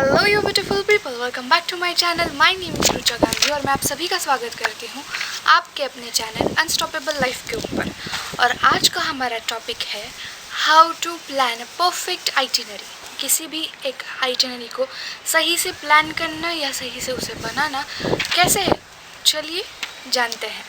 Hello you beautiful people, welcome back to my channel. My name is Rucha Gandhi और मैं आप सभी का स्वागत करती हूँ आपके अपने चैनल अनस्टॉपेबल लाइफ के ऊपर। और आज का हमारा टॉपिक है how to plan a perfect itinerary. किसी भी एक आइटिनरी को सही से प्लान करना या सही से उसे बनाना कैसे है, चलिए जानते हैं।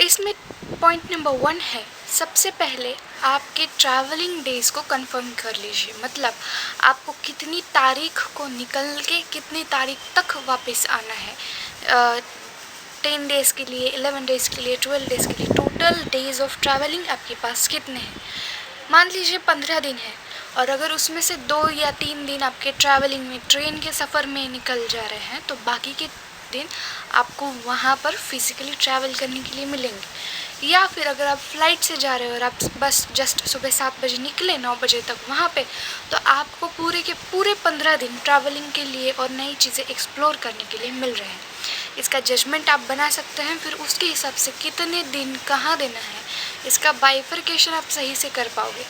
इसमें पॉइंट नंबर 1 है, सबसे पहले आपके ट्रैवलिंग डेज़ को कंफर्म कर लीजिए। मतलब आपको कितनी तारीख को निकल के कितनी तारीख तक वापस आना है। 10 डेज़ के लिए, 11 डेज़ के लिए, 12 डेज़ के लिए, टोटल डेज़ ऑफ ट्रैवलिंग आपके पास कितने हैं। मान लीजिए 15 दिन है और अगर उसमें से 2 या 3 दिन आपके ट्रैवलिंग में ट्रेन के सफ़र में निकल जा रहे हैं, तो बाकी के दिन आपको वहाँ पर फिज़िकली ट्रैवल करने के लिए मिलेंगे। या फिर अगर आप फ्लाइट से जा रहे हो और आप बस जस्ट सुबह 7 बजे निकले 9 बजे तक वहाँ पे, तो आपको पूरे के पूरे 15 दिन ट्रैवलिंग के लिए और नई चीज़ें एक्सप्लोर करने के लिए मिल रहे हैं। इसका जजमेंट आप बना सकते हैं, फिर उसके हिसाब से कितने दिन कहाँ देना है इसका बाइफरकेशन आप सही से कर पाओगे।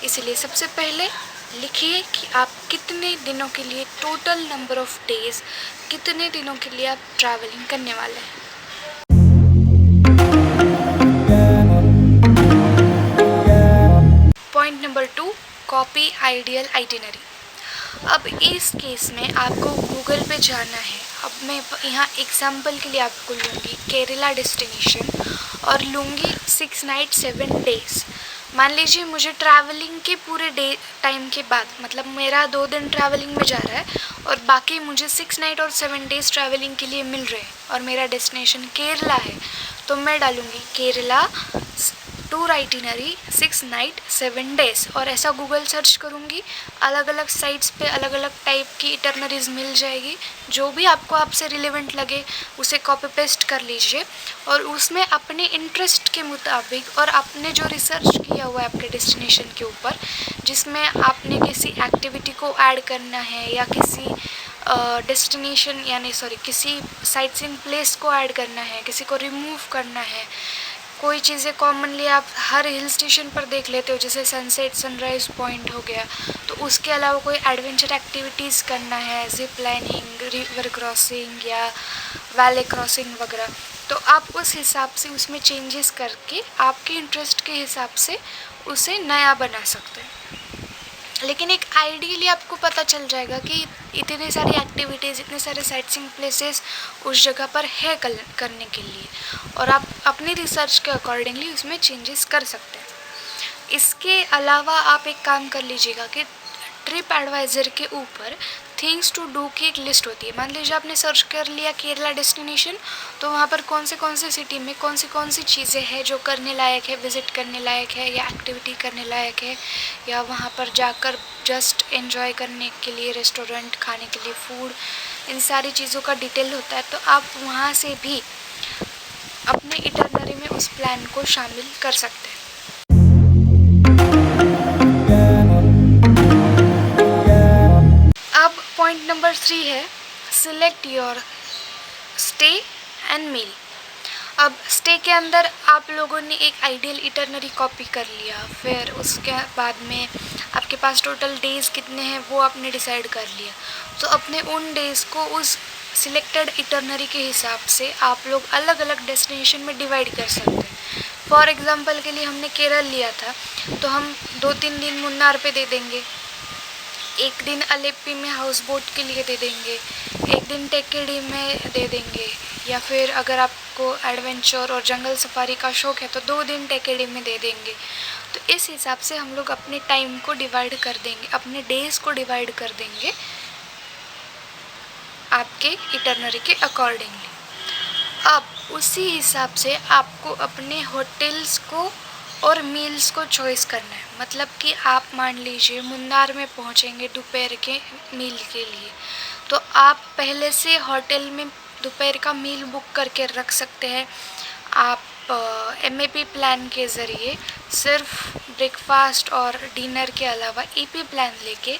इसलिए सबसे पहले लिखिए कि आप कितने दिनों के लिए, टोटल नंबर ऑफ डेज़, कितने दिनों के लिए आप ट्रैवलिंग करने वाले हैं। Point number 2, copy ideal itinerary. अब इस केस में आपको गूगल पे जाना है। अब मैं यहाँ एग्जाम्पल के लिए आपको लूँगी केरला डेस्टिनेशन और लूँगी 6 नाइट 7 डेज़। मान लीजिए मुझे ट्रैवलिंग के पूरे डे टाइम के बाद, मतलब मेरा 2 दिन ट्रैवलिंग में जा रहा है और बाकी मुझे 6 नाइट और 7 डेज़ ट्रैवलिंग के लिए मिल रहे हैं और मेरा डेस्टिनेशन केरला है, तो मैं डालूँगी Kerala tour itinerary 6 night 7 days और ऐसा गूगल सर्च करूँगी। अलग अलग साइट्स पे अलग अलग टाइप की इटरनरीज़ मिल जाएगी। जो भी आपको आपसे रिलेवेंट लगे उसे कॉपी पेस्ट कर लीजिए और उसमें अपने इंटरेस्ट के मुताबिक और आपने जो रिसर्च किया हुआ है आपके डेस्टिनेशन के ऊपर, जिसमें आपने किसी एक्टिविटी को ऐड करना है या किसी डेस्टिनेशन किसी साइट सीइंग प्लेस को ऐड करना है, किसी को रिमूव करना है। कोई चीज़ें कॉमनली आप हर हिल स्टेशन पर देख लेते हो, जैसे सनसेट सनराइज़ पॉइंट हो गया, तो उसके अलावा कोई एडवेंचर एक्टिविटीज़ करना है, जिप लाइनिंग, रिवर क्रॉसिंग या वैली क्रॉसिंग वगैरह, तो आप उस हिसाब से उसमें चेंजेस करके आपके इंटरेस्ट के हिसाब से उसे नया बना सकते हैं। लेकिन एक आइडियली आपको पता चल जाएगा कि इतने सारी एक्टिविटीज़, इतने सारे साइट सीइंग प्लेसेस उस जगह पर है करने के लिए, और आप अपनी रिसर्च के अकॉर्डिंगली उसमें चेंजेस कर सकते हैं। इसके अलावा आप एक काम कर लीजिएगा कि ट्रिप एडवाइज़र के ऊपर थिंग्स टू डू की एक लिस्ट होती है। मान लीजिए आपने सर्च कर लिया केरला डेस्टिनेशन, तो वहाँ पर कौन से सिटी में कौन सी चीज़ें हैं जो करने लायक है, विज़िट करने लायक है या एक्टिविटी करने लायक है, या वहाँ पर जाकर जस्ट एंजॉय करने के लिए रेस्टोरेंट, खाने के लिए फूड, इन सारी चीज़ों का डिटेल होता है। तो आप वहाँ से भी अपने इटरनरी में उस प्लान को शामिल कर सकते हैं। पॉइंट नंबर 3 है सिलेक्ट योर स्टे एंड मील। अब स्टे के अंदर आप लोगों ने एक आइडियल इटरनरी कॉपी कर लिया, फिर उसके बाद में आपके पास टोटल डेज़ कितने हैं वो आपने डिसाइड कर लिया। तो अपने उन डेज़ को उस सिलेक्टेड इटरनरी के हिसाब से आप लोग अलग अलग डेस्टिनेशन में डिवाइड कर सकते हैं। फॉर एग्ज़ाम्पल के लिए हमने केरल लिया था, तो हम 2-3 दिन मुन्नार पे दे देंगे, 1 दिन अलेप्पी में हाउस बोट के लिए दे देंगे, 1 दिन टेकेडी में दे देंगे, या फिर अगर आपको एडवेंचर और जंगल सफारी का शौक़ है तो 2 दिन टेकेडी में दे देंगे। तो इस हिसाब से हम लोग अपने टाइम को डिवाइड कर देंगे, अपने डेज़ को डिवाइड कर देंगे आपके इटरनरी के अकॉर्डिंगली। अब उसी हिसाब से आपको अपने होटल्स को और मील्स को चॉइस करना है। मतलब कि आप मान लीजिए मुन्नार में पहुंचेंगे दोपहर के मील के लिए, तो आप पहले से होटल में दोपहर का मील बुक करके रख सकते हैं। आप MAP प्लान के ज़रिए सिर्फ ब्रेकफास्ट और डिनर के अलावा EP प्लान लेके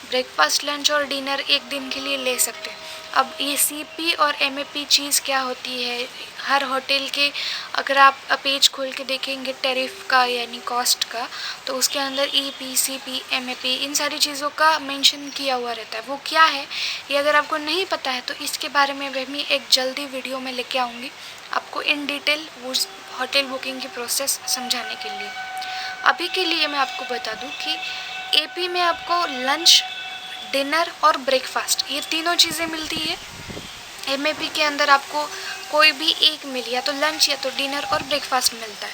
ब्रेकफास्ट, लंच और डिनर एक दिन के लिए ले सकते हैं। अब ये सीपी और एमएपी चीज़ क्या होती है, हर होटल के अगर आप पेज खोल के देखेंगे टैरिफ का यानी कॉस्ट का, तो उसके अंदर ईपी, सीपी, एमएपी इन सारी चीज़ों का मेंशन किया हुआ रहता है। वो क्या है ये अगर आपको नहीं पता है तो इसके बारे में मैं एक जल्दी वीडियो में लेके आऊँगी आपको इन डिटेल उस होटल बुकिंग की प्रोसेस समझाने के लिए। अभी के लिए मैं आपको बता दूं कि एपी में आपको लंच, डिनर और ब्रेकफास्ट ये तीनों चीज़ें मिलती है। एमएपी के अंदर आपको कोई भी एक मील या तो लंच या तो डिनर और ब्रेकफास्ट मिलता है।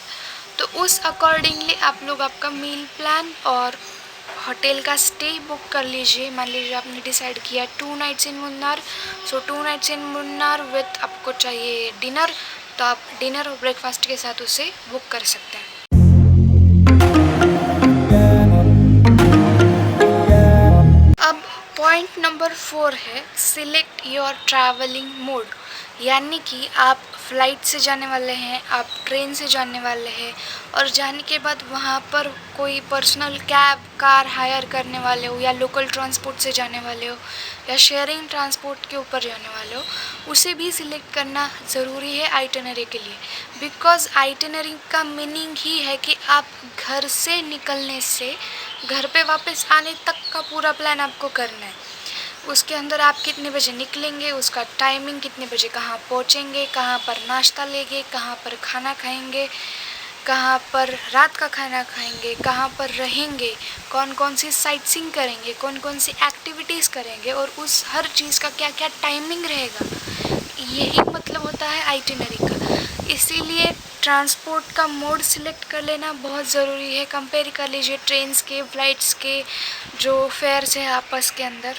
तो उस अकॉर्डिंगली आप लोग आपका मील प्लान और होटल का स्टे बुक कर लीजिए। मान लीजिए आपने डिसाइड किया 2 nights in Munnar, so 2 nights in Munnar with आपको चाहिए डिनर, तो आप डिनर और ब्रेकफास्ट के साथ उसे बुक कर सकते हैं। अब पॉइंट नंबर 4 है सिलेक्ट योर ट्रैवलिंग मोड, यानी कि आप फ़्लाइट से जाने वाले हैं, आप ट्रेन से जाने वाले हैं और जाने के बाद वहाँ पर कोई पर्सनल कैब, कार हायर करने वाले हो या लोकल ट्रांसपोर्ट से जाने वाले हो या शेयरिंग ट्रांसपोर्ट के ऊपर जाने वाले हो, उसे भी सिलेक्ट करना ज़रूरी है आइटिनरी के लिए। बिकॉज़ आइटिनरी का मीनिंग ही है कि आप घर से निकलने से घर पे वापस आने तक का पूरा प्लान आपको करना है। उसके अंदर आप कितने बजे निकलेंगे, उसका टाइमिंग, कितने बजे कहाँ पहुँचेंगे, कहाँ पर नाश्ता लेंगे, कहाँ पर खाना खाएंगे, कहाँ पर रात का खाना खाएंगे, कहाँ पर रहेंगे, कौन कौन सी साइटसीइंग करेंगे, कौन कौन सी एक्टिविटीज़ करेंगे और उस हर चीज़ का क्या क्या टाइमिंग रहेगा, यही मतलब होता है आइटिनरी का। इसीलिए ट्रांसपोर्ट का मोड सिलेक्ट कर लेना बहुत ज़रूरी है। कंपेयर कर लीजिए ट्रेन्स के, फ्लाइट्स के जो फेयर्स है आपस के अंदर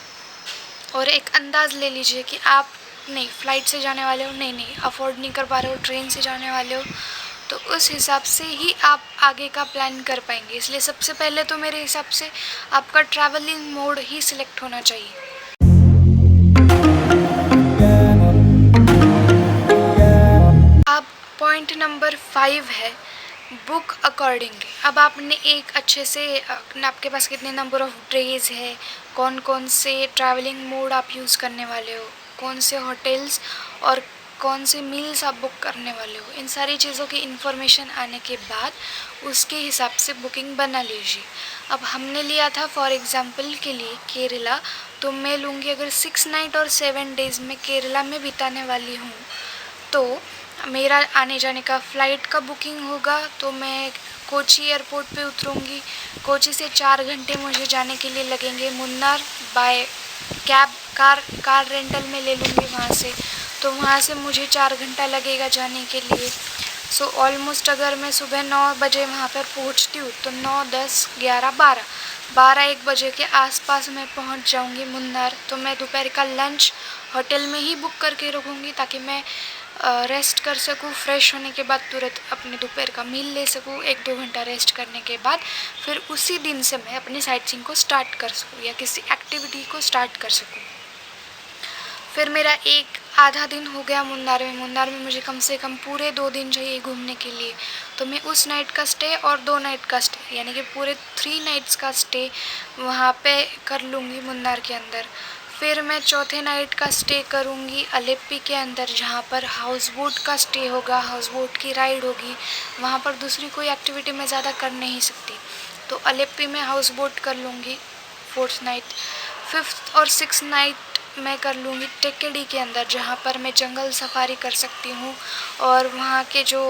और एक अंदाज़ ले लीजिए कि आप नहीं फ़्लाइट से जाने वाले हो, नहीं अफोर्ड नहीं कर पा रहे हो, ट्रेन से जाने वाले हो, तो उस हिसाब से ही आप आगे का प्लान कर पाएंगे। इसलिए सबसे पहले तो मेरे हिसाब से आपका ट्रैवलिंग मोड ही सिलेक्ट होना चाहिए। अब पॉइंट नंबर 5 है बुक अकॉर्डिंगली। अब आपने एक अच्छे से आपके पास कितने नंबर ऑफ़ डेज़ है, कौन कौन से ट्रैवलिंग मोड आप यूज़ करने वाले हो, कौन से होटल्स और कौन से मील्स आप बुक करने वाले हो, इन सारी चीज़ों की इन्फॉर्मेशन आने के बाद उसके हिसाब से बुकिंग बना लीजिए। अब हमने लिया था फॉर एग्ज़ाम्पल के लिए केरला, तो मैं लूँगी अगर 6 नाइट और 7 डेज़ में केरला में बिताने वाली हूँ तो मेरा आने जाने का फ़्लाइट का बुकिंग होगा, तो मैं कोची एयरपोर्ट पे उतरूँगी। कोची से 4 घंटे मुझे जाने के लिए लगेंगे Munnar by cab, car rental में ले लूँगी वहाँ से, तो वहाँ से मुझे 4 घंटा लगेगा जाने के लिए। सो ऑलमोस्ट अगर मैं सुबह 9 बजे वहाँ पर पहुँचती हूँ तो 9, 10, 11, 12-1 बजे के आसपास मैं पहुँच जाऊँगी मुन्नार। तो मैं दोपहर का लंच होटल में ही बुक करके रखूँगी ताकि मैं रेस्ट कर सकूँ, फ्रेश होने के बाद तुरंत अपने दोपहर का मील ले सकूँ। 1-2 घंटा रेस्ट करने के बाद फिर उसी दिन से मैं अपनी साइटसीइंग को स्टार्ट कर सकूँ या किसी एक्टिविटी को स्टार्ट कर सकूँ। फिर मेरा एक आधा दिन हो गया मुन्नार में मुझे कम से कम पूरे 2 दिन चाहिए घूमने के लिए, तो मैं उस नाइट का स्टे और 2 नाइट का स्टे यानी कि पूरे 3 नाइट्स का स्टे वहाँ पे कर लूँगी मुन्नार के अंदर। फिर मैं चौथे नाइट का स्टे करूँगी अलेप्पी के अंदर, जहाँ पर हाउस बोट का स्टे होगा, हाउस बोट की राइड होगी। वहाँ पर दूसरी कोई एक्टिविटी मैं ज़्यादा कर नहीं सकती, तो अलेप्पी में हाउस बोट कर लूँगी 4th नाइट। 5th और 6th नाइट मैं कर लूँगी टेकेडी के अंदर, जहाँ पर मैं जंगल सफारी कर सकती हूँ और वहाँ के जो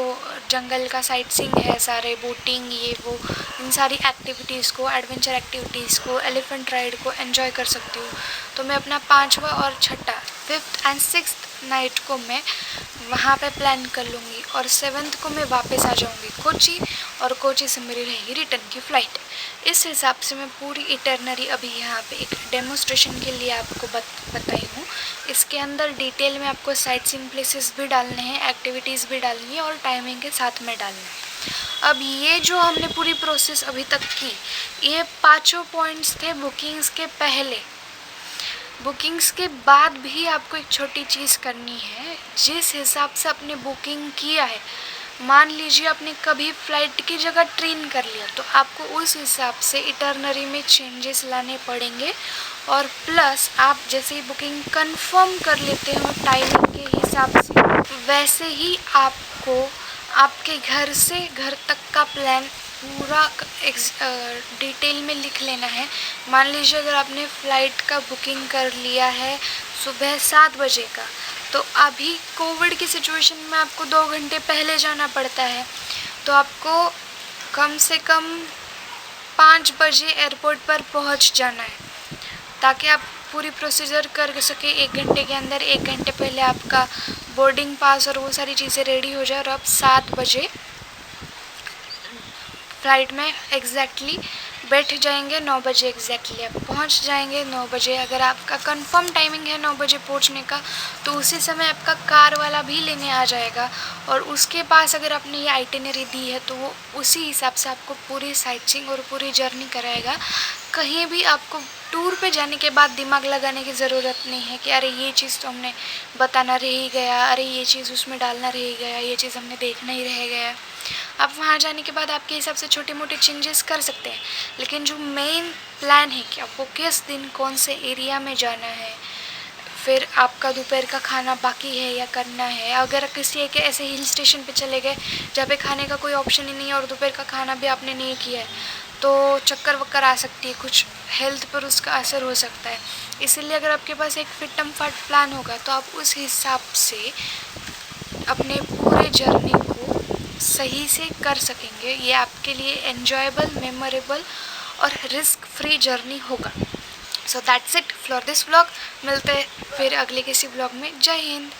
जंगल का साइटसीइंग है, सारे बोटिंग ये वो इन सारी एक्टिविटीज़ को, एडवेंचर एक्टिविटीज़ को, एलिफेंट राइड को एंजॉय कर सकती हूँ। तो मैं अपना 5वां और 5th एंड 6th नाइट को मैं वहाँ पे प्लान कर लूँगी और 7th को मैं वापस आ जाऊँगी कोची और कोची से मेरी रहेगी रिटर्न की फ़्लाइट। इस हिसाब से मैं पूरी इटरनरी अभी यहाँ पे एक डेमोस्ट्रेशन के लिए आपको बताई हूँ। इसके अंदर डिटेल में आपको साइटसीइंग प्लेसेस भी डालने हैं, एक्टिविटीज़ भी डालनी है और टाइमिंग के साथ में डालना है। अब ये जो हमने पूरी प्रोसेस अभी तक की, ये 5 पॉइंट्स थे बुकिंग्स के पहले। बुकिंग्स के बाद भी आपको एक छोटी चीज़ करनी है, जिस हिसाब से आपने बुकिंग किया है मान लीजिए आपने कभी फ़्लाइट की जगह ट्रेन कर लिया, तो आपको उस हिसाब से इटरनरी में चेंजेस लाने पड़ेंगे। और प्लस आप जैसे ही बुकिंग कंफर्म कर लेते हो टाइमिंग के हिसाब से, वैसे ही आपको आपके घर से घर तक का प्लान पूरा डिटेल में लिख लेना है। मान लीजिए अगर आपने फ़्लाइट का बुकिंग कर लिया है सुबह 7 बजे का, तो अभी कोविड की सिचुएशन में आपको 2 घंटे पहले जाना पड़ता है, तो आपको कम से कम 5 बजे एयरपोर्ट पर पहुंच जाना है, ताकि आप पूरी प्रोसीजर कर सके 1 घंटे के अंदर। 1 घंटे पहले आपका बोर्डिंग पास और वो सारी चीज़ें रेडी हो जाए और आप 7 बजे फ़्लाइट में एग्जैक्टली बैठ जाएंगे। 9 बजे एग्जैक्टली आप पहुंच जाएंगे। 9 बजे अगर आपका कंफर्म टाइमिंग है 9 बजे पहुंचने का, तो उसी समय आपका कार वाला भी लेने आ जाएगा, और उसके पास अगर आपने ये आइटिनरी दी है तो वो उसी हिसाब से आपको पूरी साइटसीइंग और पूरी जर्नी कराएगा। कहीं भी आपको टूर पे जाने के बाद दिमाग लगाने की ज़रूरत नहीं है कि अरे ये चीज़ तो हमने बताना रह ही गया, अरे ये चीज़ उसमें डालना रह ही गया, ये चीज़ हमने देखना ही रह गया। आप वहाँ जाने के बाद आपके हिसाब से छोटे मोटे चेंजेस कर सकते हैं, लेकिन जो मेन प्लान है कि आपको किस दिन कौन से एरिया में जाना है, फिर आपका दोपहर का खाना बाकी है या करना है। अगर किसी एक ऐसे हिल स्टेशन पे चले गए जहाँ पे खाने का कोई ऑप्शन ही नहीं है और दोपहर का खाना भी आपने नहीं किया है, तो चक्कर वक्कर आ सकती है, कुछ हेल्थ पर उसका असर हो सकता है। इसीलिए अगर आपके पास एक फिट एंड फाट प्लान होगा तो आप उस हिसाब से अपने पूरे जर्नी को सही से कर सकेंगे। ये आपके लिए एन्जॉयबल, मेमोरेबल और रिस्क फ्री जर्नी होगा। So that's it for this vlog. मिलते हैं फिर अगले किसी व्लॉग में। जय हिंद।